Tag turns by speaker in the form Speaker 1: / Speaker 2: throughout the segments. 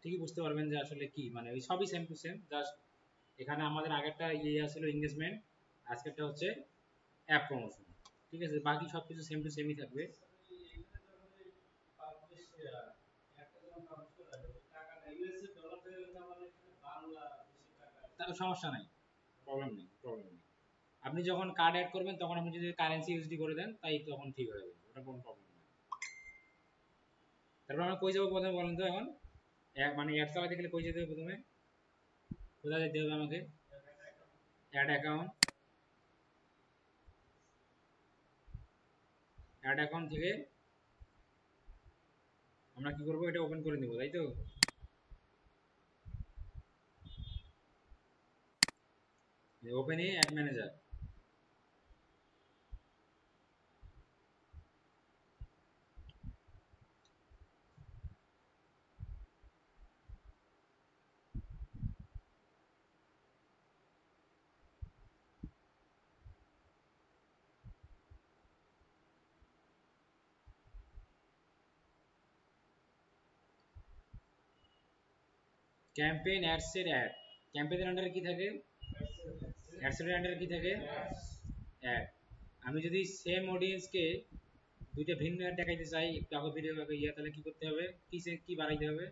Speaker 1: ঠিকই বুঝতে পারবেন যে আসলে কি, মানে ওই সবই সেম টু সেম, জাস্ট এখানে আমাদের আগেরটা ছিল এঙ্গেজমেন্ট, আজকেরটা হচ্ছে অ্যাপ প্রমোশন। ঠিক আছে, বাকি সবকিছু সেম টু সেমই থাকবে। তাহলে সমস্যা নাই, প্রবলেম নেই। আপনি যখন কার্ড অ্যাড করবেন তখন আপনি যদি কারেন্সি ইউএসডি করে দেন তাই তখন ঠিক হয়ে যাবে, ওটা কোনো প্রবলেম নেই। তারপর আমরা কই যাবো প্রথমে বলেন তো? এখন মানে অ্যাড চালাতে গেলে কই যেতে হবে প্রথমে? কোথায় যেতে হবে আমাকে? অ্যাড অ্যাকাউন্ট, অ্যাড অ্যাকাউন্ট থেকে আমরা কি করবো, এটা ওপেন করে নেবো, তাই তো? ওপেন এ অ্যাড ম্যানেজার। ক্যাম্পেইন অ্যাডসের অ্যাড, ক্যাম্পেইনের আন্ডারে কি থাকে? অ্যাডসের আন্ডারে কি থাকে? অ্যাড। আমি যদি সেম অডিয়েন্সকে দুইটা ভিন্ন অ্যাড দেখাইতে চাই, একটু আগে ভিডিও তাহলে কি করতে হবে? কি বাড়াইতে হবে?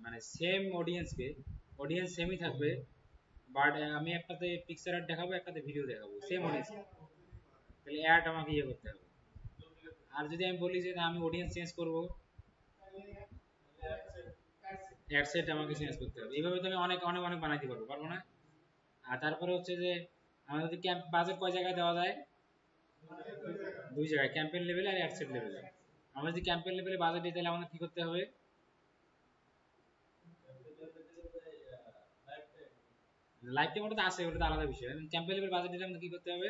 Speaker 1: মানে সেম অডিয়েন্সকে, অডিয়েন্স সেমই থাকবে, বাট আমি একটাতে পিকচার অ্যাড দেখাবো, একটাতে ভিডিও দেখাবো, সেম অডিয়েন্স, তাহলে অ্যাড আমাকে করতে হবে। আর যদি আমি বলি যে না আমি অডিয়েন্স চেঞ্জ করব, অ্যাড সেট আমাকে চেঞ্জ করতে হবে। এইভাবে তো আমি অনেক অনেক অনেক বানাইতে পারবো না? আর তারপরে হচ্ছে যে আমাদের যদি বাজেট কয় জায়গায় দেওয়া যায়? দুই জায়গায়, ক্যাম্পেইন লেভেলে আর অ্যাড সেট লেভেলে। আমরা যদি ক্যাম্পেইন লেভেলে বাজেট দিই তাহলে আমাদের কি করতে হবে? লাইভ টাইম ওটা তো আছে, ওটা তো আলাদা বিষয়। ক্যাম্পেইন লেভেল বাজেট দিলে আমাদের কি করতে হবে?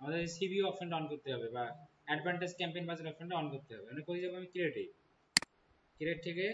Speaker 1: আমাদের সিবি অপশনটা অন করতে হবে, বা অ্যাডভান্টেজ ক্যাম্পেইন বাজেট অপশনটা অন করতে হবে। মানে করে যাবো আমি ক্রিয়েটে, ক্রিয়েট থেকে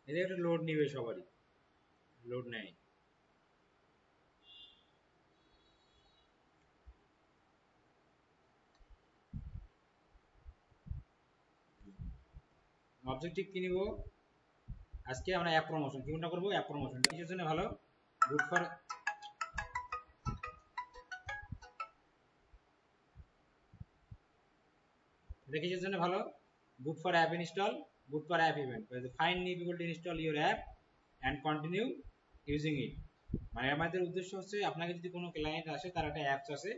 Speaker 1: এদের একটা লোড নিবে, সবারই লোড নেয়। অবজেক্টিভ কি নিব আজকে? আমরা অ্যাপ প্রমোশন, কোনটা করবো? App promotion. কিসের জন্য ভালো? গুড ফর, এটা কিসের জন্য ভালো? Good for app install, good for app event, find new people to install your app and continue using it. মানে আমাদের উদ্দেশ্য হচ্ছে আপনাকে যদি কোনো ক্লায়েন্ট আসে, তার একটা অ্যাপস আছে,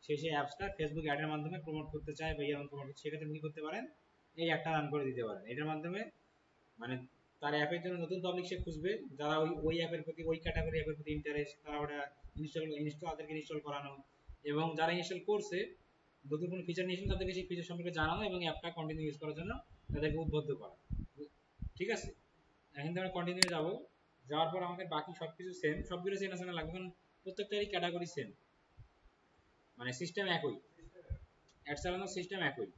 Speaker 1: সেই অ্যাপসটা ফেসবুক অ্যাডের মাধ্যমে প্রমোট করতে চায় বা ইয়ার প্রমোট করতে, সেক্ষেত্রে কি করতে পারেন? এই একটা রান করে দিতে পারেন। এটার মাধ্যমে মানে তার অ্যাপের জন্য নতুন পাবলিক সে খুঁজবে, যারা ওই অ্যাপের প্রতি, ওই ক্যাটাগরি অ্যাপের প্রতি ইন্টারেস্ট, তারা ওটা তাদেরকে ইনস্টল করানো, এবং যারা ইনস্টল করছে নতুন কোনো ফিচার নিয়ে তাদেরকে সেই ফিচার সম্পর্কে জানানো, এবং অ্যাপটা কন্টিনিউ ইউজ করার জন্য তাদেরকে উদ্বুদ্ধ করা। ঠিক আছে, এখন আমরা কন্টিনিউ যাবো। যাওয়ার পর আমাদের বাকি সবকিছু সেম, সবগুলো চেনা চেনা লাগবে, কারণ প্রত্যেকটারই ক্যাটাগরি সেম, মানে সিস্টেম একই, অ্যাড চালানোর সিস্টেম একই।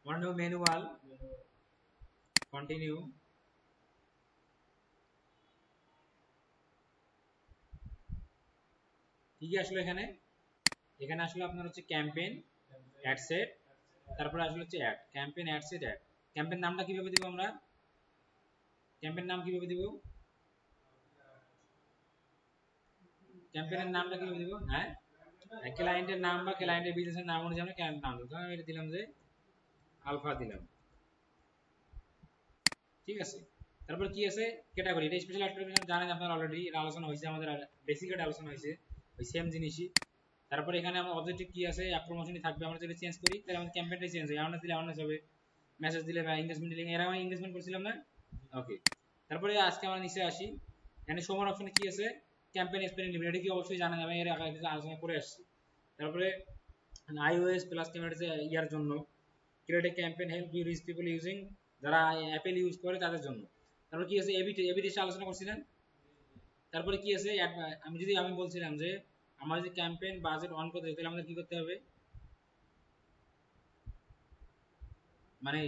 Speaker 1: আমার নেব ম্যানুয়াল, কন্টিনিউ। কি কি আসলে এখানে? এখানে আসলে আপনার হচ্ছে ক্যাম্পেইন, অ্যাড সেট, তারপরে আসলে হচ্ছে ad, campaign, ad set, ad. Campaign নামটা কিভাবে দিব আমরা? ক্যাম্পেইন নাম কিভাবে দিব? ক্যাম্পেইনের নামটা কিভাবে দিব? হ্যাঁ, ক্লায়েন্টের নাম বা ক্লায়েন্টের বিজনেসের নাম অনুযায়ী আমরা ক্যাম্পেইন নাম দিলাম। আমি এটা দিলাম যে আলফা দিলাম। ঠিক আছে, তারপর কি আছে? ক্যাটাগরি, এটা স্পেশাল অ্যাপ্লিকেশন জানেন আপনারা অলরেডি, এটা আলোচনা হয়েছে আমাদের, বেসিক এটা আলোচনা হয়েছে, ওই সেম জিনিসই। তারপর এখানে আমার অবজেক্টিভ কি আছে? অ্যাপ প্রমোশনই থাকবে। আমরা যদি চেঞ্জ করি তাহলে আমাদের ক্যাম্পেইনটাই চেঞ্জ হয়, অ্যাওয়ারনেস দিলে অ্যাওয়ারনেস হবে, মেসেজ দিলে বা এনগেজমেন্ট লিঙ্ক এরা আমি এনগেজমেন্ট করছিলাম না। ওকে, তারপরে আজকে আমরা নিচে আসি, এখানে শোমার অপশনে কি আছে, ক্যাম্পেইন স্পেলিং লিমিট, এটা কি অবশ্যই জানেন, আমি এর আগে আলোচনা করে আসছি। তারপরে iOS প্লাস ক্যামেরা ইয়ার জন্য create a campaign help you reach people using, যারা অ্যাপেল ইউজ করে তাদের জন্য। তারপর কি আছে, এবি টেস্ট আলোচনা করছিলেন। তারপরে কি আছে, আমি বলছিলাম যে আমার যদি ক্যাম্পেইন বাজেট অন করতে তাহলে আমাদের কি করতে হবে, মানে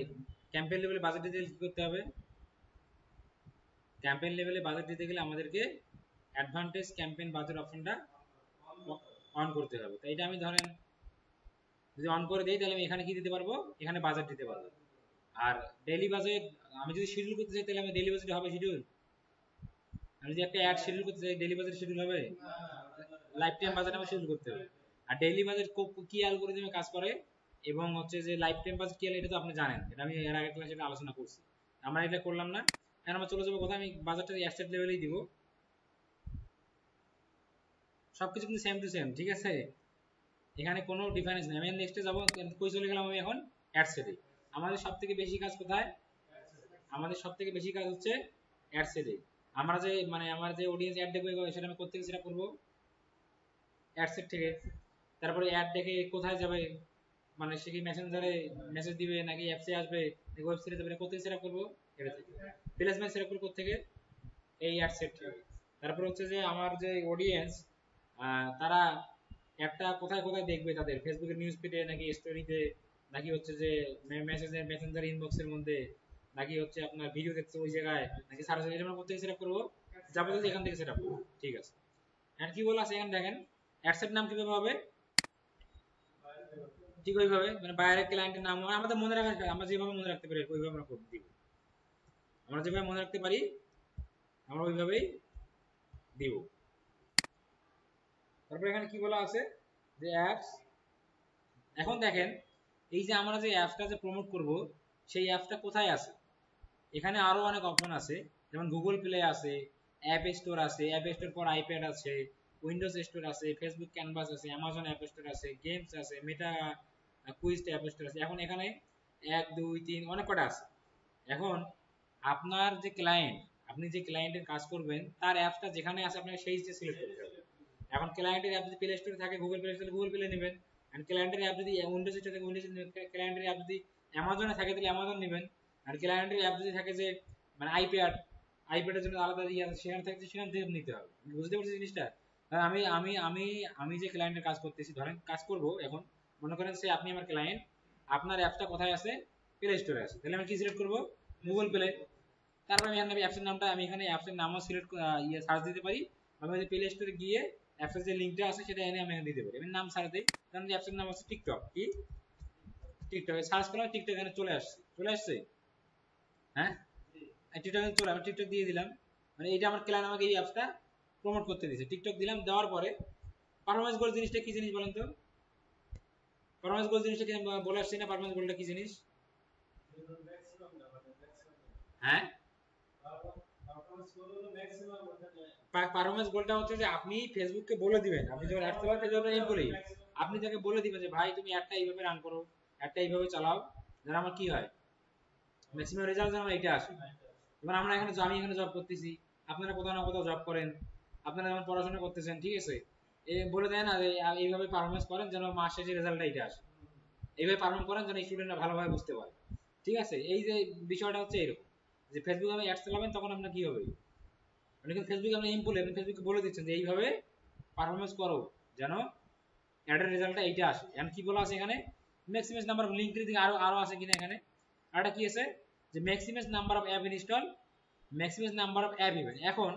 Speaker 1: ক্যাম্পেইন লেভেলে বাজেট দিতে কি করতে হবে, ক্যাম্পেইন লেভেলে বাজেট দিতে গেলে আমাদেরকে অ্যাডভান্টেজ ক্যাম্পেইন বাজেট অপশনটা অন করতে হবে। তো এটা আমি ধরেন যদি অন করে দেই তাহলে আমি এখানে কি দিতে পারবো, এখানে বাজেট দিতে পারবো। আর ডেইলি বাজেট আমি যদি শিডিউল করতে চাই তাহলে আমি ডেইলি বাজেট হবে শিডিউল, আমি যদি একটা অ্যাড শিডিউল করতে চাই ডেইলি বাজেট শিডিউল হবে, লাইফ টাইম বাজেট আমার শিডিউল করতে হবে। আর ডেইলি বাজেট কি অ্যালগরিদমে কাজ করে এবং হচ্ছে যে লাইফ টাইম বাজেট কি, এটা তো আপনি জানেন, এটা আমি এর আগের ক্লাসে এটা আলোচনা করছি, আমরা এটা করলাম না। এখন আমরা চলে যাবো কোথায়, আমি বাজেটটা অ্যাসেট লেভেলেই দিব, সবকিছু কিন্তু সেম টু সেম, ঠিক আছে, এখানে কোনো ডিফারেন্স নেই। আমি নেক্সটে যাবো, কই চলে গেলাম আমি এখন অ্যাডসেটে। আমাদের সবথেকে বেশি কাজ কোথায়, আমাদের সবথেকে বেশি কাজ হচ্ছে অ্যাডসেটে। আমরা যে মানে আমার যে অডিয়েন্স অ্যাড দেখবো সেটা আমি কোথা থেকে সেটা করবো, অ্যাডসেট থেকে। তারপরে অ্যাড দেখে কোথায় যাবে, মানে সে কি মেসেঞ্জারে মেসেজ দিবে নাকি অ্যাপসে আসবে নাকি ওয়েবসাইটে যাবে, কোথা থেকে সেট আপ করবো, এটা থেকে। প্লেসমেন্ট সেট আপ করবো কোথা থেকে, এই অ্যাডসেট থেকে। তারপর হচ্ছে যে আমার যে অডিয়েন্স তারা অ্যাডটা কোথায় কোথায় দেখবে, তাদের ফেসবুকের নিউজ ফিডে নাকি স্টোরিতে নাকি হচ্ছে যে মেসেঞ্জার ইনবক্সের মধ্যে নাকি হচ্ছে আপনার ভিডিও দেখতে ওই জায়গায় নাকি সার্চ, এটা আমরা কোথা থেকে সেট আপ করবো, যাবতীয় এখান থেকে সেট আপ করবো, ঠিক আছে। এখন কি বলা আছে এখানে দেখেন, অ্যাডসেট নাম কিভাবে হবে, ঠিক ওইভাবে, মানে বাইরে ক্লায়েন্টের নাম আমাদের মনে রাখা, আমরা যেভাবে মনে রাখতে পারি ওইভাবে আমরা দিব, আমরা যেভাবে মনে রাখতে পারি আমরা ওইভাবেই দিব। তারপর এখানে কি বলা আছে যে অ্যাপস, এখন দেখেন এই যে আমরা যে অ্যাপসটা যে প্রমোট করব সেই অ্যাপসটা কোথায় আছে, এখানে আরো অনেক অপশন আছে, যেমন গুগল প্লে আছে, অ্যাপ স্টোর আছে, অ্যাপ স্টোর পর আইপ্যাড আছে, উইন্ডোজ স্টোর আছে, ফেসবুক ক্যানভাস আছে, অ্যামাজন অ্যাপ স্টোর আছে, গেমস আছে, মেটা কুইজ অ্যাপ স্টোর আছে। এখন এখানে 1 2 3 অনেক কটা আছে। এখন আপনার যে ক্লায়েন্ট, আপনি যে ক্লায়েন্টের কাজ করবেন তার অ্যাপসটা যেখানে আছে আপনাকে সেই সিলেক্ট করতে হবে। এখন ক্লায়েন্টের অ্যাপ যদি প্লে স্টোরে থাকে, গুগল প্লে স্টোরে গুগল প্লে নেবেন, আর ক্লায়েন্টের অ্যাপ যদি উইন্ডোজে থাকে উইন্ডোজে নেবেন, ক্লায়েন্টের অ্যাপ যদি অ্যামাজনে থাকে তাহলে অ্যামাজন নেবেন, আর ক্লায়েন্টের অ্যাপ যদি থাকে যে মানে আইপ্যাডের জন্য আলাদা ইয়ে আছে সেখানে থাকছে সেখান থেকে নিতে হবে। বুঝতে পারছি জিনিসটা। আমি আমি আমি আমি যে ক্লায়েন্টের কাজ করতেছি, ধরেন কাজ করব এখন, মনে করেন সে আপনি আমার ক্লায়েন্ট, আপনার অ্যাপসটা কোথায় আছে, প্লে স্টোরে আছে, তাহলে আমি কি সিলেক্ট করব, গুগল প্লে। তারপর আমি এখানে অ্যাপসের নামটা, আমি এখানে অ্যাপসের নামও সিলেক্ট সার্চ দিতে পারি, আমি যদি প্লে স্টোরে গিয়ে অ্যাপসের যে লিঙ্কটা আছে সেটা এনে আমি এখানে দিতে পারি। আমি নাম সার্চ দিই, কারণ অ্যাপসের নাম আছে টিকটক, কি টিকটক সার্চ করলাম, টিকটক এখানে চলে আসছে, হ্যাঁ টিকটক চলে, আমি টিকটক দিয়ে দিলাম, মানে এটা আমার ক্লায়েন্ট আমাকে এই অ্যাপসটা প্রমোট করতে দিয়েছে, টিকটক দিলাম, দেওয়ার পরে পারফরম্যান্স গোল জিনিসটা কি জিনিস বলেন তো, পারফরম্যান্স গোল জিনিসটা কি বলে আসছি না, পারফরম্যান্স গোলটা কি জিনিস, হ্যাঁ পারফরম্যান্স গোলটা হচ্ছে যে আপনি ফেসবুককে বলে দিবেন, আপনি যখন অ্যাড চালান ফেসবুক এমপ্লয়ি, আপনি তাকে বলে দিবেন যে ভাই তুমি অ্যাডটা এইভাবে রান করো, অ্যাডটা এইভাবে চালাও, যেন আমার কি হয় ম্যাক্সিমাম রেজাল্ট যেন আমার এটা আসে। এবার আমরা এখানে আমি এখানে জব করতেছি, আপনারা কোথাও না কোথাও জব করেন, আপনারা যেমন পড়াশোনা করতেছেন, ঠিক আছে, বলে দেয় না যে এইভাবে পারফরমেন্স করেন যেন মাস শেষে রেজাল্টটা এটা আসে, এইভাবে পারফর্ম করেন যেন স্টুডেন্টরা ভালোভাবে বুঝতে পারে, ঠিক আছে। এই যে বিষয়টা হচ্ছে এরকম যে ফেসবুক আমি অ্যাড চালাবেন তখন আপনার কি হবে, আপনি কিন্তু ফেসবুকে আপনি ইম্পলে আপনি ফেসবুকে বলে দিচ্ছেন যে এইভাবে পারফরমেন্স করো যেন অ্যাডের রেজাল্টটা এইটা আসে। এখন কি বলা আছে এখানে, ম্যাক্সিমাম নাম্বার অফ লিঙ্ক দিকে আরো আরো আছে কিনা এখানে, আর এটা কি আছে যে maximum number of app install, maximum number of app event. এখন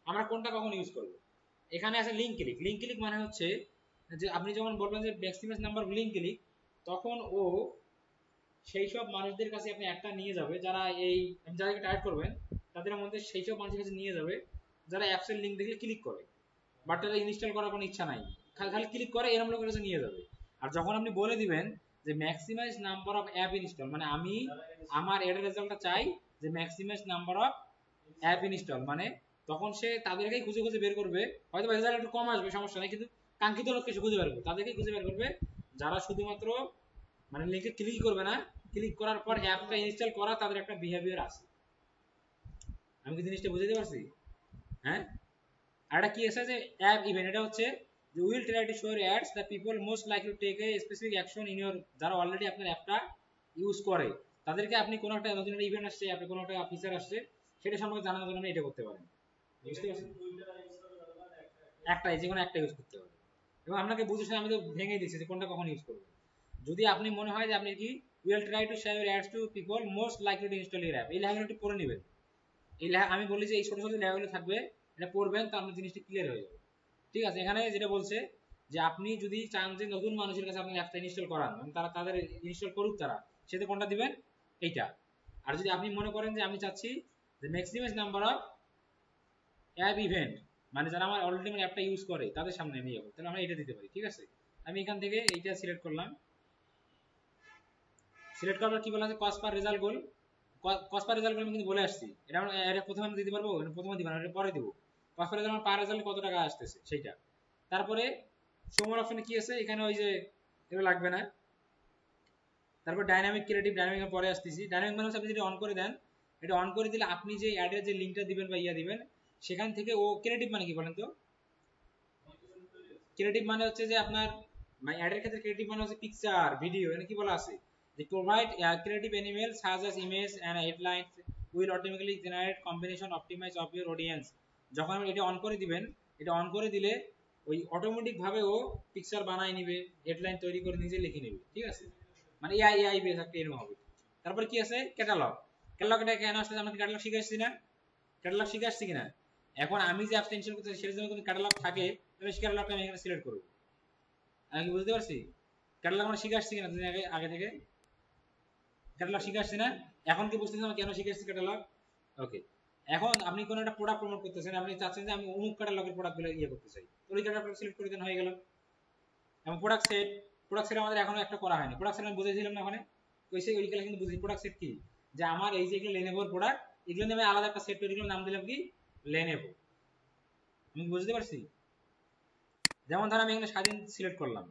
Speaker 1: আমরা কোনটা কখন ইউজ করব, এখানে আছে লিঙ্ক ক্লিক। লিঙ্ক ক্লিক মানে হচ্ছে যে আপনি যখন বলবেন যে maximum number of link click, তখন ও সেই সব মানুষদের কাছে আপনি একটা নিয়ে যাবে যারা এই যাদেরকে টার্গেট করবেন তাদের মধ্যে সেই সব মানুষের কাছে নিয়ে যাবে যারা অ্যাপসের লিঙ্ক দেখলে ক্লিক করে, বাট তারা ইনস্টল করার কোনো ইচ্ছা নাই, খালি ক্লিক করে এরকম লোকের কাছে নিয়ে যাবে। আর যখন আপনি বলে দিবেন যে maximize number of app install, মানে আমি আমার এর রেজাল্টটা চাই যে maximize number of app install, মানে তখন সে তাদেরকেই খুঁজে খুঁজে বের করবে, হয়তো রেজাল্ট একটু কম আসবে সমস্যা নেই, কিন্তু কাঙ্ক্ষিত লোককে সে খুঁজে বের করবে, তাদেরকেই খুঁজে বের করবে যারা শুধুমাত্র মানে লিংকে ক্লিক করবে না, ক্লিক করার পর অ্যাপটা ইনস্টল করা তাদের একটা বিহেভিয়ার আছে। আমি কি জিনিসটা বুঝাতে পারছি? হ্যাঁ, আর এটা কি আছে যে অ্যাপ ইভেন্ট, এটা হচ্ছে যে will try to show your ads the people most likely to take a specific action in your, যারা অলরেডি আপনার অ্যাপটা ইউজ করে তাদেরকে আপনি কোনো একটা নতুন একটা ইভেন্ট আসছে, আপনি কোনো একটা ফিচার আসছে সেটা সম্পর্কে জানানোর জন্য এটা করতে পারেন। বুঝতে পারছেন? একটাই, যে কোনো একটা ইউজ করতে পারেন। এবং আপনাকে বুঝে শুনে আমি তো ভেঙে দিচ্ছি যে কোনটা কখন ইউজ করবেন। যদি আপনি মনে হয় যে আপনি কি will try to share your ads to people most likely to install your app, এই লেখাগুলো একটু পড়ে নেবেন। এই আমি বলি যে এই ছোট ছোট লেখাগুলো থাকবে, এটা পড়বেন তো আপনার জিনিসটা ক্লিয়ার হয়ে যাবে। ঠিক আছে, এখানে যেটা বলছে যে আপনি যদি চান যে নতুন মানুষের কাছে আপনি অ্যাপটা ইনস্টল করান, তারা তাদের ইনস্টল করুক তারা, সেটা কোনটা দিবেন? এইটা। আর যদি আপনি মনে করেন যে আমি চাচ্ছি যে maximum number of app event, মানে যারা আমার অলরেডি মানে অ্যাপটা ইউজ করে তাদের সামনে আমি যাবো, তাহলে আমরা এটা দিতে পারি। ঠিক আছে, আমি এখান থেকে এইটা সিলেক্ট করলাম। সিলেক্ট করার কি বলা আছে, কস্ট পার রেজাল্ট গোল। কস্ট পার রেজাল্ট গোল আমি কিন্তু বলে আসছি, এটা আমরা এটা প্রথমে আমি দিতে পারবো, প্রথমে দিব না, এটা পরে দিব। কস্ট পার রেজাল্ট আমার পার রেজাল্ট কত টাকা আসতেছে সেইটা। তারপরে সময় অপশনে কি আছে এখানে, ওই যে এগুলো লাগবে না। তারপর ডাইনামিক ক্রিয়েটিভ, ডাইনামিক পরে আসতেছি। ডাইনামিক মানে হচ্ছে আপনি যদি অন করে দেন, এটা অন করে দিলে আপনি যে অ্যাডের যে লিঙ্কটা দিবেন বা ইয়া দিবেন সেখান থেকে ও, ক্রিয়েটিভ মানে কি বলেন তো? ক্রিয়েটিভ মানে হচ্ছে যে আপনার অ্যাডের ক্ষেত্রে ক্রিয়েটিভ মানে হচ্ছে পিকচার, ভিডিও, এখানে কি বলা আছে যে provide creative animal such as image and headlines will automatically generate combination optimize of your audience. যখন আপনি এটা অন করে দিবেন, এটা অন করে দিলে ওই অটোমেটিক ভাবে ও পিকচার বানায় নিবে, হেডলাইন তৈরি করে নিজে লিখে নেবে। ঠিক আছে, মানে এআই এআই বেস একটা এরকম হবে। তারপর কি আছে, ক্যাটালগ। ক্যাটালগটা কেন আসলে আমরা ক্যাটালগ শিখে আসছি না? ক্যাটালগ শিখে আসছি কিনা? এখন আমি যে অ্যাপটা ইনস্টল করতেছি সেটার জন্য যদি ক্যাটালগ থাকে তাহলে সেই ক্যাটালগটা আমি এখানে সিলেক্ট করব। আমি কি বুঝতে পারছি? ক্যাটালগ আমরা শিখে আসছি কিনা দুদিন আগে আগে থেকে? ক্যাটালগ শিখে আসছি না? এখন কি বুঝতেছেন আমি কেন শিখে আসছি ক্যাটালগ? ওকে, এখন আপনি কোনো একটা প্রোডাক্ট প্রমোট করতেছেন, আপনি চাচ্ছেন যে আমি অমুক ক্যাটালগের প্রোডাক্টগুলো ইয়ে করতে চাই, তো ওই ক্যাটালগটা সিলেক্ট করে দেন, হয়ে গেল। এবং প্রোডাক্ট সেট, প্রোডাক্ট সেট আমাদের এখনো একটা করা হয়নি। প্রোডাক্ট সেট আমি বুঝেছিলাম না ওখানে, ওই ক্লাসে কিন্তু বুঝেছি। প্রোডাক্ট সেট কি, যে আমার এই যে এগুলো লেনেভোর প্রোডাক্ট, এগুলো নিয়ে আমি আলাদা একটা সেট তৈরি করলাম, নাম দিলাম কি, লেনেভো। আমি বুঝতে পারছি? যেমন ধর আমি এখানে স্বাধীন সিলেক্ট করলাম,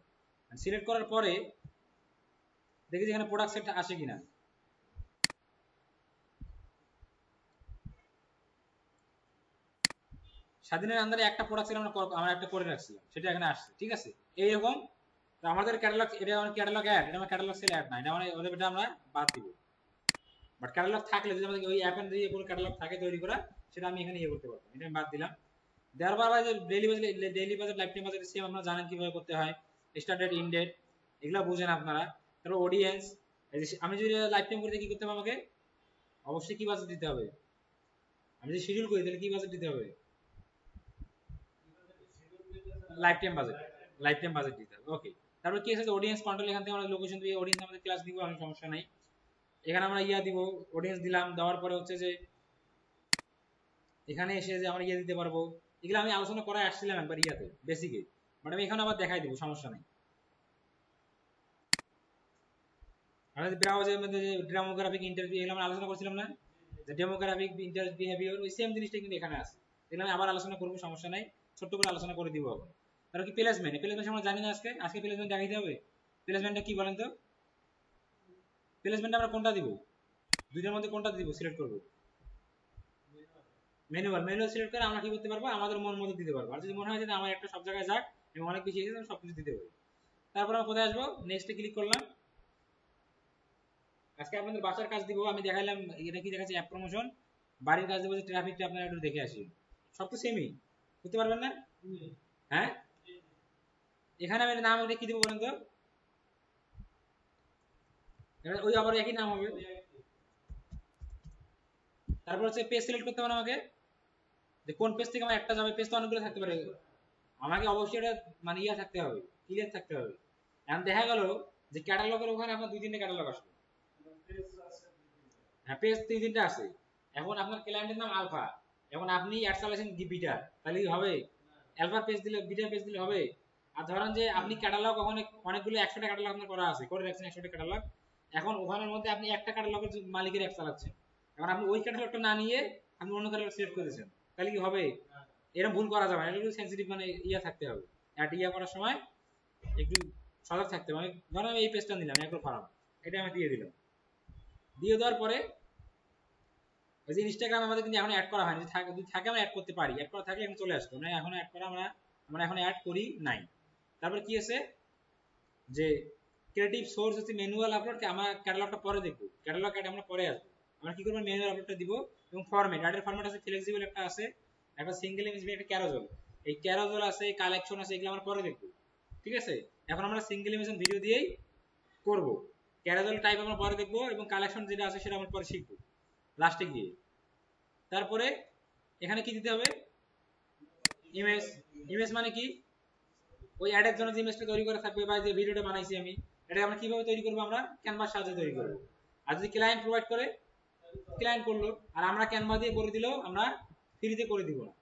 Speaker 1: সিলেক্ট করার পরে দেখি যে এখানে প্রোডাক্ট সেটটা আসে কিনা। স্বাধীনের আন্ডারে একটা প্রোডাক্ট সেট আমরা একটা করে রাখছিলাম, সেটা এখানে আসছে। ঠিক আছে, এইরকম আমাদের ক্যাটালগ, এটা আমার ক্যাটালগ অ্যাড, এটা আমার ক্যাটালগ সেল অ্যাড না, এটা মানে ওদের, এটা আমরা বাদ দিব। বাট ক্যাটালগ থাকলে যদি আমাদের ওই অ্যাপের দিয়ে কোনো ক্যাটালগ থাকে তৈরি করা, সেটা আমি এখানে ইয়ে করতে পারবো, এটা আমি বাদ দিলাম। দেওয়ার পর যে daily budget life time budget same আপনারা জানেন কিভাবে করতে হয়, স্টার্ট ডেট, ইন ডেট, এগুলো বুঝেন আপনারা। তারপর অডিয়েন্স, আমি যদি লাইফ টাইম করতে কি করতে হবে আমাকে, অবশ্যই কি বাজেট দিতে হবে। আমি যদি শিডিউল করি তাহলে কি বাজেট দিতে হবে, life time budget, life time budget দিতে হবে। ওকে, তারপর কি আছে অডিয়েন্স কন্ট্রোল, এখান থেকে আমরা লোকেশন দিয়ে অডিয়েন্স আমাদের ক্লাস দিব, আমি সমস্যা নাই। এখানে আমরা ইয়া দিব, অডিয়েন্স দিলাম, দেওয়ার পরে হচ্ছে যে এখানে এসে যে আমরা ইয়ে দিতে পারবো, এগুলো আমি আলোচনা করায় আসছিলাম একবার ইয়াতে বেসিকে, বাট আমি এখানে আবার দেখাই দিব, সমস্যা নেই। আমাদের ব্রাউজারের মধ্যে যে ডেমোগ্রাফিক ইন্টারভিউ, এগুলো আমরা আলোচনা করছিলাম না, যে ডেমোগ্রাফিক ইন্টারেস্ট বিহেভিয়ার, ওই সেম জিনিসটা কিন্তু এখানে আছে। এগুলো আমি আবার আলোচনা করবো, সমস্যা নাই, ছোট্ট করে আলোচনা করে দিব এখন। তারপর কি প্লেসমেন্ট, প্লেসমেন্ট আমরা জানি না, আজকে আজকে প্লেসমেন্ট দেখাইতে হবে। প্লেসমেন্টটা কি বলেন তো? প্লেসমেন্ট আমরা কোনটা দিব, দুইটার মধ্যে কোনটা দিব সিলেক্ট করব? ম্যানুয়াল, ম্যানুয়াল সিলেক্ট করে আমরা কি করতে পারবো, আমাদের মন মতো দিতে পারবো। আর যদি মনে হয় যে আমার একটা সব জায়গায় যাক, এবং অনেক বেশি এসেছে, সবকিছু দিতে পারি। তারপর আমরা কোথায় আসবো, নেক্সটে ক্লিক করলাম। আজকে আপনাদের বাসার কাজ দিব, আমি দেখাইলাম এটা কি দেখাচ্ছি, অ্যাপ প্রমোশন। বাড়ির কাজ দিব যে ট্রাফিকটা আপনারা একটু দেখে আসি, সব তো সেমই, করতে পারবেন না? হ্যাঁ, এখানে আমি নাম কি দিব বলেন তো, ওই আবার একই নাম হবে। তারপর হচ্ছে পেজ সিলেক্ট করতে হবে আমাকে, যে কোন পেজ থেকে আমার একটা যাবে, পেজ তো অনেকগুলো থাকতে পারে, আমাকে অবশ্যই এটা মানে ইয়া থাকতে হবে, ক্লিয়ার থাকতে হবে। এখন দেখা গেল যে ক্যাটালগের ওখানে আপনার দুই তিনটে ক্যাটালগ আসবে, হ্যাঁ পেজ দুই তিনটা আছে। এখন আপনার ক্লায়েন্টের নাম আলফা, এখন আপনি অ্যাড চালাচ্ছেন বিটা, তাহলে কি হবে? আলফা পেজ দিলে, বিটা পেজ দিলে হবে? আর ধরেন যে আপনি ক্যাটালগ ওখানে অনেকগুলো 100টা ক্যাটালগ আপনার করা আছে, করে রাখছেন 100টা ক্যাটালগ, এখন ওখানের মধ্যে আপনি একটা ক্যাটালগের মালিকের অ্যাড চালাচ্ছেন, এখন আপনি ওই ক্যাটালগটা না নিয়ে আপনি অন্য ক্যাটালগ সিলেক্ট করেছেন, তাহলে কি হবে? এরকম ভুল করা যাবে না, এটা একটু সেনসিটিভ মানে ইয়া থাকতে হবে, অ্যাড ইয়া করার সময় একটু সজাগ থাকতে হবে। ধরো আমি এই পেজটা নিলাম অ্যাগ্রো ফার্ম, এটা আমি দিয়ে দিলাম। দিয়ে দেওয়ার পরে ওই যে ইনস্টাগ্রাম আমাদের কিন্তু এখন অ্যাড করা হয়নি, যদি থাকে আমরা অ্যাড করতে পারি, অ্যাড করা থাকলে এখন চলে আসতো না, এখন অ্যাড করা আমরা এখন অ্যাড করি নাই। তারপর কি আছে যে ক্রিয়েটিভ সোর্স হচ্ছে ম্যানুয়াল আপলোড, আমরা ক্যাটালগটা পরে দেখবো, ক্যাটালগ অ্যাড আমরা পরে আসবো। আমরা কি করবো, ম্যানুয়াল আপলোডটা দিব। এবং ফরম্যাট, অ্যাডের ফরম্যাট আছে ফ্লেক্সিবল একটা আছে, একটা সিঙ্গেল ইমেজ, একটা ক্যারোজল, এই ক্যারোজল আছে, কালেকশন আছে, এগুলো আমরা পরে দেখবো। ঠিক আছে, এখন আমরা সিঙ্গেল ইমেজ ভিডিও দিয়েই করব। ক্যারোজল টাইপ আমরা পরে দেখবো, এবং কালেকশন যেটা আছে সেটা আমরা পরে শিখবো লাস্টে গিয়ে। তারপরে এখানে কি দিতে হবে, ইমেজ। ইমেজ মানে কি, ওই অ্যাডের জন্য যে ইমেজটা তৈরি করা থাকবে বা যে ভিডিওটা বানাইছি আমি, এটা আমরা কিভাবে তৈরি করবো, আমরা ক্যানভার সাহায্যে তৈরি করবো। আর যদি ক্লায়েন্ট প্রোভাইড করে, ক্লায়েন্ট করলো, আর আমরা ক্যানভা দিয়ে করে দিলেও আমরা ফ্রিতে করে দিব না।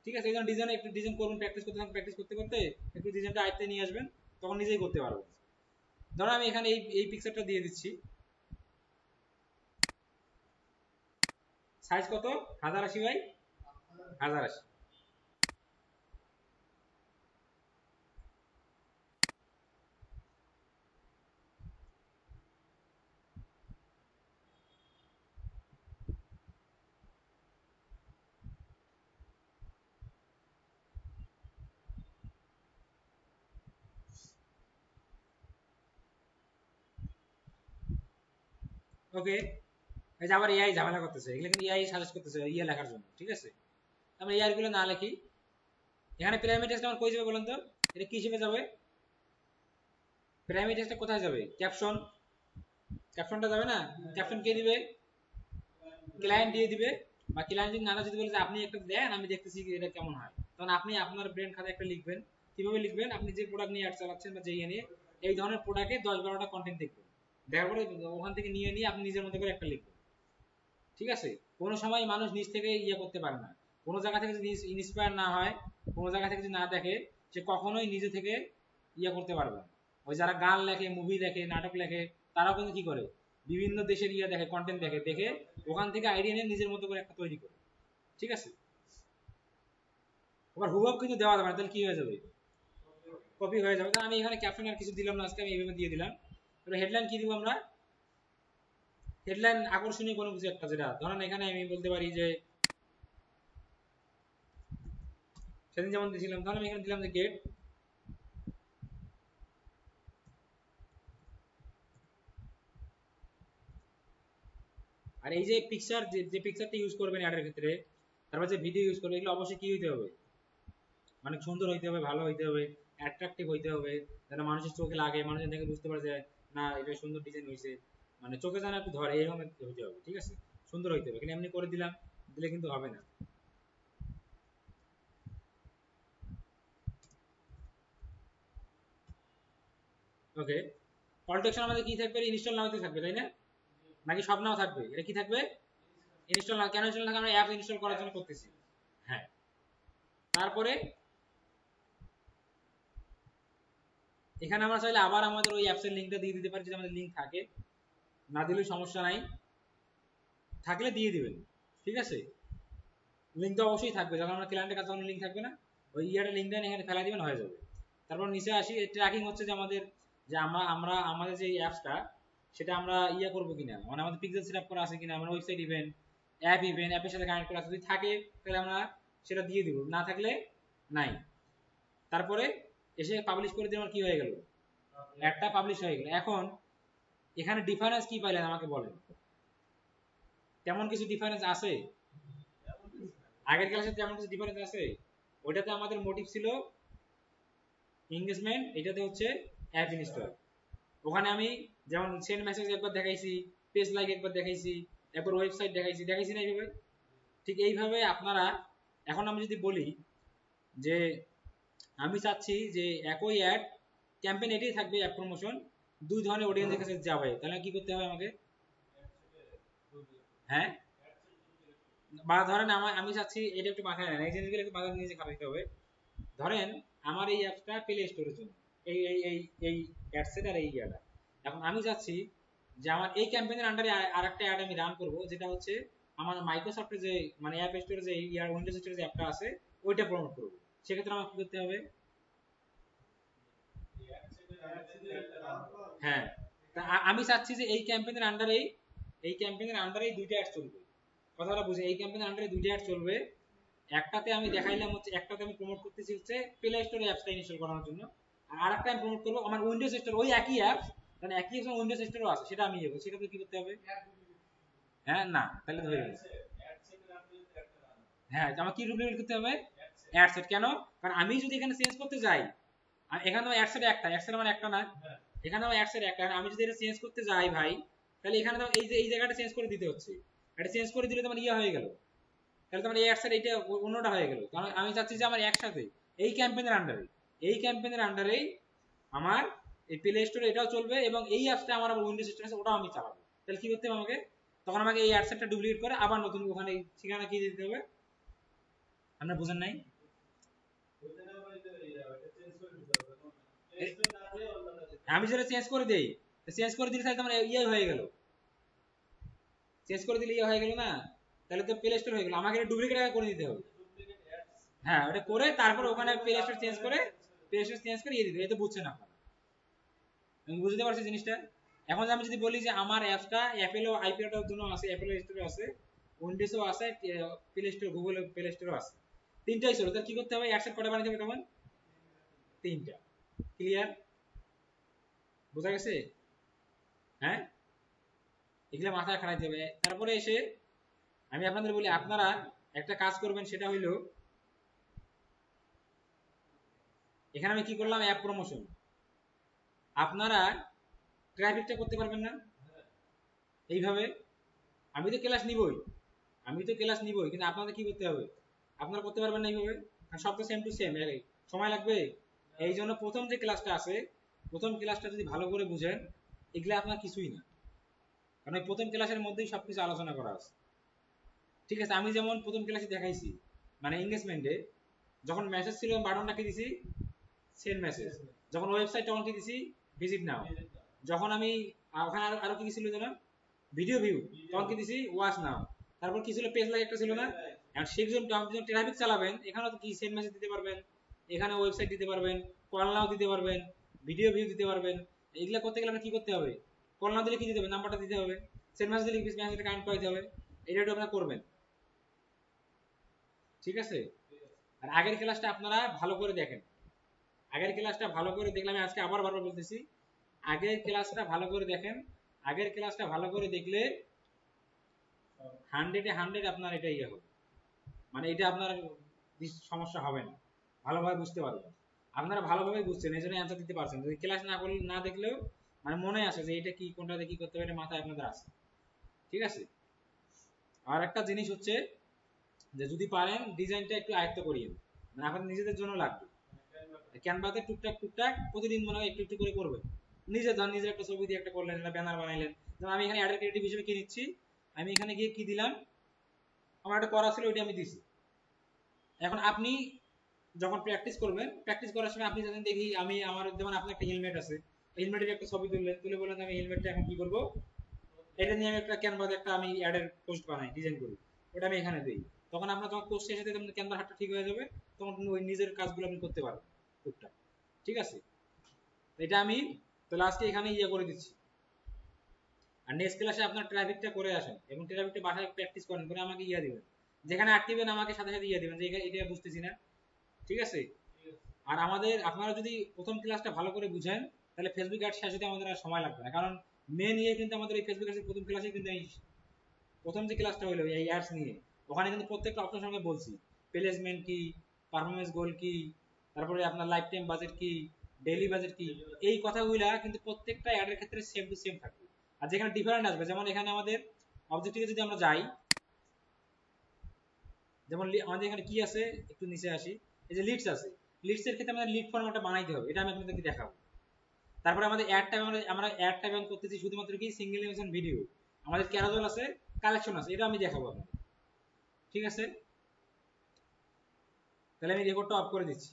Speaker 1: ঠিক আছে, এই জন্য ডিজাইন একটু ডিজাইন করুন, প্র্যাকটিস করতে থাকুন, প্র্যাকটিস করতে করতে একটু ডিজাইনটা আয়ত্তে নিয়ে আসবেন, তখন নিজেই করতে পারবেন। ধরো আমি এখানে এই পিকচারটা দিয়ে দিচ্ছি, সাইজ কত, 1080 বাই 1080। ওকে, এই যে আবার এআই ঝামেলা করতেছে, এগুলো কিন্তু এআই সাজেস্ট করতেছে ইয়া লেখার জন্য। ঠিক আছে, আমরা এআই গুলো না লিখি। এখানে প্রাইমারি টেক্সট আমার কই যাবে বলেন তো, এটা কি হিসেবে যাবে, প্রাইমারি টেক্সটটা কোথায় যাবে, ক্যাপশন, ক্যাপশনটা যাবে না, ক্যাপশন কে দিবে, ক্লায়েন্ট দিয়ে দিবে। বা ক্লায়েন্ট যদি না যদি বলে যে আপনি একটা দেন আমি দেখতেছি এটা কেমন হয়, তখন আপনি আপনার ব্রেন খাতায় একটা লিখবেন। কিভাবে লিখবেন, আপনি যে প্রোডাক্ট নিয়ে অ্যাড চালাচ্ছেন বা যে ইয়ে নিয়ে, এই ধরনের প্রোডাক্টে 10-12টা কন্টেন্ট দেখবেন, দেখার পরে ওখান থেকে নিয়ে নিয়ে আপনি নিজের মতো করে একটা লিখবেন। ঠিক আছে, কোনো সময় মানুষ নিজ থেকে ইয়ে করতে পারে না, কোনো জায়গা থেকে যদি ইন্সপায়ার না হয়, কোনো জায়গা থেকে যদি না দেখে, সে কখনোই নিজে থেকে ইয়ে করতে পারবে না। ওই যারা গান লেখে, মুভি লেখে, নাটক লেখে, তারাও কিন্তু কি করে, বিভিন্ন দেশের ইয়ে দেখে, কন্টেন্ট দেখে, দেখে ওখান থেকে আইডিয়া নিয়ে নিজের মতো করে একটা তৈরি করে। ঠিক আছে, আবার হুবহু কিন্তু দেওয়া যাবে না, তাহলে কি হয়ে যাবে, কপি হয়ে যাবে। আমি এখানে ক্যাপশন আর কিছু দিলাম না, আজকে আমি এইভাবে দিয়ে দিলাম। এবার হেডলাইন কি দিব আমরা, হেডলাইন আকর্ষণীয় কোনো কিছু একটা, যেটা ধরেন এখানে আমি বলতে পারি যে সেদিন যেমন দিয়েছিলাম, তাহলে আমি এখানে দিলাম যে গেট। আর এই যে পিকচার, যে পিকচারটা ইউজ করবেন অ্যাডের ক্ষেত্রে, তারপর যে ভিডিও ইউজ করবে, এগুলো অবশ্যই কি হইতে হবে, মানে সুন্দর হইতে হবে, ভালো হইতে হবে, অ্যাট্রাকটিভ হইতে হবে, যেন মানুষের চোখে লাগে, মানুষের দেখে বুঝতে পারে যে না এটা সুন্দর ডিজাইন হয়েছে, মানে চোখে যেন একটু ধরে, এরকম হইতে হবে। ঠিক আছে, সুন্দর হইতে হবে, কিন্তু এমনি করে দিলাম দিলে কিন্তু হবে না। ওকে, কল টু অ্যাকশন আমাদের কি থাকবে, ইনস্টল নাওতে থাকবে তাই না, নাকি সব নাও থাকবে, এটা কি থাকবে, ইনস্টল নাও। কেন ইনস্টল না, আমরা অ্যাপ ইনস্টল করার জন্য করতেছি। হ্যাঁ, তারপরে এখানে আমরা চাইলে আবার আমাদের ওই অ্যাপসের লিঙ্কটা দিয়ে দিতে পারি, যদি আমাদের লিঙ্ক থাকে, না দিলেও সমস্যা নাই, থাকলে দিয়ে দিবেন। ঠিক আছে, লিঙ্ক তো অবশ্যই থাকবে, যখন আমরা ক্লায়েন্টের কাছে লিঙ্ক থাকবে না, ওই ইয়ারের লিঙ্কটা এখানে ফেলা দিবেন, হয়ে যাবে। তারপর নিচে আসি, ট্র্যাকিং হচ্ছে যে আমাদের, যে আমরা আমাদের যে অ্যাপসটা, সেটা আমরা ইয়া করবো কিনা, মানে আমাদের পিক্সেল সেটআপ করা আছে কিনা, মানে ওয়েবসাইট ইভেন্ট, অ্যাপের সাথে কানেক্ট করা আছে, যদি থাকে তাহলে আমরা সেটা দিয়ে দিব, না থাকলে নাই। তারপরে এসে পাবলিশ করে দিয়ে আমার কি হয়ে গেল, একটা পাবলিশ হয়ে গেল। এখন এখানে ডিফারেন্স কি পাইলেন আমাকে বলেন, তেমন কিছু ডিফারেন্স আছে, আগের ক্লাসে তেমন কিছু ডিফারেন্স আছে। ওইটাতে আমাদের মোটিভ ছিল এনগেজমেন্ট, এটাতে হচ্ছে অ্যাপ ইনস্টল। ওখানে আমি যেমন সেন্ড মেসেজ একবার দেখাইছি, পেজ লাইক একবার দেখাইছি, একবার ওয়েবসাইট দেখাইছি, দেখাইছি না এইভাবে। ঠিক এইভাবে আপনারা, এখন আমি যদি বলি যে আমি চাচ্ছি যে একই অ্যাড ক্যাম্পেইন এটাই থাকবে, অ্যাপ প্রমোশন, দুই ধরনের অডিয়েন্সের কাছে যাবে, তাহলে কি করতে হবে আমাকে, হ্যাঁ, বা ধরেন আমি চাচ্ছি, এটা একটু মাথায় নেন, এই জিনিসগুলো একটু মাথায় নিজে খাটাইতে হবে। ধরেন আমার এই অ্যাপটা প্লে স্টোরের জন্য, এই এই এই এই অ্যাডসেট আর এই ইয়াটা, এখন আমি চাচ্ছি যে আমার এই ক্যাম্পেইনের আন্ডারে আরেকটা অ্যাড আমি রান করব, যেটা হচ্ছে আমার মাইক্রোসফটের যে মানে অ্যাপ স্টোরে যে ইয়ার উইন্ডোজ স্টোরে যে অ্যাপটা আছে, ওইটা প্রমোট করব। সেক্ষেত্রে আমার কি করতে হবে, হ্যাঁ, তা আমি চাচ্ছি যে এই ক্যাম্পেইনের আন্ডারেই দুইটা অ্যাড চলবে। কথাটা বুঝে, এই ক্যাম্পেইনের আন্ডারে দুইটা অ্যাড চলবে। একটাতে আমি দেখাইলাম হচ্ছে, একটাতে আমি প্রমোট করতেছি হচ্ছে প্লে স্টোরে অ্যাপসটা ইনস্টল করানোর জন্য, আর আরেকটা আমি প্রমোট করবো আমার উইন্ডোজ স্টোর, ওই একই অ্যাপ, মানে একই উইন্ডোজ স্টোরও আছে, সেটা আমি ইয়ে সেটা কি করতে হবে? হ্যাঁ, না তাহলে ধরে গেছে। হ্যাঁ, আমার কি ডুপ্লিকেট করতে হবে? Ad set. কেন? কারণ আমি যদি এখানে চেঞ্জ করতে যাই, আর এখানে আমার অ্যাড সেট একটা, অ্যাড সেট আমার একটা না, এখানে আমার অ্যাড সেট একটা, আমি যদি এটা চেঞ্জ করতে যাই ভাই, তাহলে এখানে তো এই যে এই জায়গাটা চেঞ্জ করে দিতে হচ্ছে, এটা চেঞ্জ করে দিলে তো আমার ইয়ে হয়ে গেল, তাহলে তো আমার এই অ্যাড সেট এইটা অন্যটা হয়ে গেল। কারণ আমি চাচ্ছি যে আমার একসাথে এই ক্যাম্পেইনের আন্ডারেই আমার এই প্লে স্টোরে এটাও চলবে, এবং এই অ্যাপসটা আমার আবার উইন্ডোজ স্টোরে আছে, ওটাও আমি চালাবো। তাহলে কি করতে হবে আমাকে? তখন আমাকে এই অ্যাড সেটটা ডুপ্লিকেট করে আবার নতুন ওখানে ঠিকানা কি দিতে হবে? আপনারা বুঝেন নাই? আমি যেটা চেঞ্জ করে দেই, চেঞ্জ করে দিলে তাহলে তোমার ইয়ে হয়ে গেল, চেঞ্জ করে দিলে ইয়ে হয়ে গেল না, তাহলে তো প্লে স্টোর হয়ে গেল, আমাকে এটা ডুপ্লিকেট করে দিতে হবে। হ্যাঁ, ওটা করে তারপর ওখানে প্লে স্টোর চেঞ্জ করে, ইয়ে দিতে, এটা বুঝছেন আপনারা? আমি বুঝতে পারছি জিনিসটা। এখন আমি যদি বলি যে আমার অ্যাপসটা অ্যাপেলও আইপিওটার জন্য আছে, অ্যাপেল স্টোরে আছে, উইন্ডোজও আছে, প্লে স্টোর গুগল প্লে স্টোরও আছে, তিনটাই চলে, তাহলে কি করতে হবে? অ্যাডসেট কটা বানাতে হবে তখন? তিনটা। ক্লিয়ার? বোঝা গেছে? হ্যাঁ, এগুলো মাথায় খাটাইতে হবে। তারপরে এসে আমি আপনাদের বলি, আপনারা একটা কাজ করবেন, সেটা হইলো এখানে আমি কি করলাম, অ্যাপ প্রমোশন। আপনারা ট্রাফিকটা করতে পারবেন না এইভাবে? আমি তো ক্লাস নিবই, কিন্তু আপনাদের কি করতে হবে? আপনারা করতে পারবেন না এইভাবে, কারণ সব তো সেম টু সেম, সময় লাগবে। এই জন্য প্রথম যে ক্লাসটা আছে, প্রথম ক্লাসটা যদি ভালো করে বুঝেন, এগুলো আপনার কিছুই না, কারণ ওই প্রথম ক্লাসের মধ্যেই সবকিছু আলোচনা করা আছে। ঠিক আছে, আমি যেমন প্রথম ক্লাসে দেখাইছি, মানে এঙ্গেজমেন্টে যখন মেসেজ ছিল বাটনটা কি দিছি? Send message. যখন ওয়েবসাইট তখন কি দিছি? ভিজিট নাও। যখন আমি ওখানে আরো কি ছিল যেন, ভিডিও ভিউ, তখন কি দিছি? ওয়াচ নাও। তারপর কি ছিল? পেজ লাইক একটা ছিল না? এখন সেজন আপনি ট্রাফিক চালাবেন, এখানেও তো কি সেন্ড মেসেজ দিতে পারবেন, এখানে ওয়েবসাইট দিতে পারবেন, কল নাও দিতে পারবেন, ভিডিও ভিউ দিতে পারবেন। এগুলা করতে গেলে আপনার কি করতে হবে? কল নাও দিলে কি দিতে হবে? নাম্বারটা দিতে হবে। সেন্ড মেসেজ দিলে মেসেজটা কানেক্ট করাইতে হবে। এটা একটু আপনারা করবেন, ঠিক আছে? আর আগের ক্লাসটা আপনারা ভালো করে দেখেন, আগের ক্লাসটা ভালো করে দেখলে, আমি আজকে আবার বারবার বলতেছি, আগের ক্লাসটা ভালো করে দেখেন। আগের ক্লাসটা ভালো করে দেখলে 100-এ 100 আপনার এটা ইয়ে হবে, মানে এটা আপনার সমস্যা হবে না, ভালোভাবে বুঝতে পারবেন। আপনারা ভালোভাবে বুঝছেন, এই জন্য অ্যান্সার দিতে পারছেন। যদি ক্লাস না করলে, না দেখলেও মানে মনে আসে যে এটা কি, কোনটাতে কি করতে হবে, এটা মাথায় আপনাদের আছে, ঠিক আছে? আর একটা জিনিস হচ্ছে যে যদি পারেন ডিজাইনটা একটু আয়ত্ত করিয়ে, মানে আপনাদের নিজেদের জন্য লাগবে। ক্যানভাতে টুকটাক টুকটাক প্রতিদিন মনে হয় একটু একটু করে করবেন। নিজের একটা ছবি দিয়ে একটা করলেন, একটা ব্যানার বানাইলেন। যেমন আমি এখানে অ্যাডের ক্রিয়েটিভ হিসেবে কি নিচ্ছি, আমি এখানে গিয়ে কি দিলাম, আমার একটা করা ছিল, ওইটা আমি দিছি। এখন আপনি যখন প্র্যাকটিস করবেন, প্র্যাকটিস করার সময় আপনি যখন দেখি, আমি আমার যেমন আপনার একটা হেলমেট আছে, হেলমেটের একটা ছবি তুললেন, তুলে বললেন আমি হেলমেটটা এখন কি করবো, এটা নিয়ে আমি একটা ক্যানভাতে একটা আমি অ্যাডের পোস্ট বানাই, ডিজাইন করি, ওটা আমি এখানে দিই। তখন আপনার যখন পোস্ট শেষে ক্যানভার হাতটা ঠিক হয়ে যাবে, তখন ওই নিজের কাজগুলো আপনি করতে পারবেন টুকটাক, ঠিক আছে? এটা আমি তো লাস্টে এখানে ইয়ে করে দিচ্ছি। আর নেক্সট ক্লাসে আপনার ট্রাফিকটা করে আসেন, এবং ট্রাফিকটা বাসায় প্র্যাকটিস করেন, করে আমাকে ইয়ে দিবেন, যেখানে আটকিবেন আমাকে সাথে সাথে ইয়ে দিবেন যে এটা বুঝতেছি না, ঠিক আছে? আর আপনারা যদি প্রথম ক্লাসটা ভালো করে বুঝেন, তাহলে ফেসবুক অ্যাড শেষ হতে আমাদের আর সময় লাগবে না, কারণ মেন ইয়ে কিন্তু আমাদের এই ফেসবুক অ্যাডসের প্রথম ক্লাসে কিন্তু এই প্রথম যে ক্লাসটা হলো এই অ্যাডস নিয়ে, ওখানে কিন্তু প্রত্যেকটা অপশন সঙ্গে বলছি, প্লেসমেন্ট কি, পারফরমেন্স গোল কি, তারপরে আপনার লাইফ টাইম বাজেট কি, ডেইলি বাজেট কি, এই কথাগুলা কিন্তু প্রত্যেকটা অ্যাডের ক্ষেত্রে সেম টু সেম থাকবে। আর যেখানে ডিফারেন্ট আসবে, যেমন এখানে আমাদের অবজেক্টিভে যদি আমরা যাই, যেমন আমাদের এখানে কি আছে, একটু নিচে আসি, এই যে লিডস আছে, লিডস এর ক্ষেত্রে আমাদের লিড ফর্মটা বানাইতে হবে, এটা আমি আপনাদেরকে দেখাবো। তারপরে আমাদের অ্যাড টাইম, আমরা অ্যাড টাইম করতেছি শুধুমাত্র কি সিঙ্গেল ইমেজ ভিডিও, আমাদের ক্যারাজল আছে, কালেকশন আছে, এটা আমি দেখাবো আপনাদের, ঠিক আছে? তাহলে আমি রেকর্ডটা অফ করে দিচ্ছি।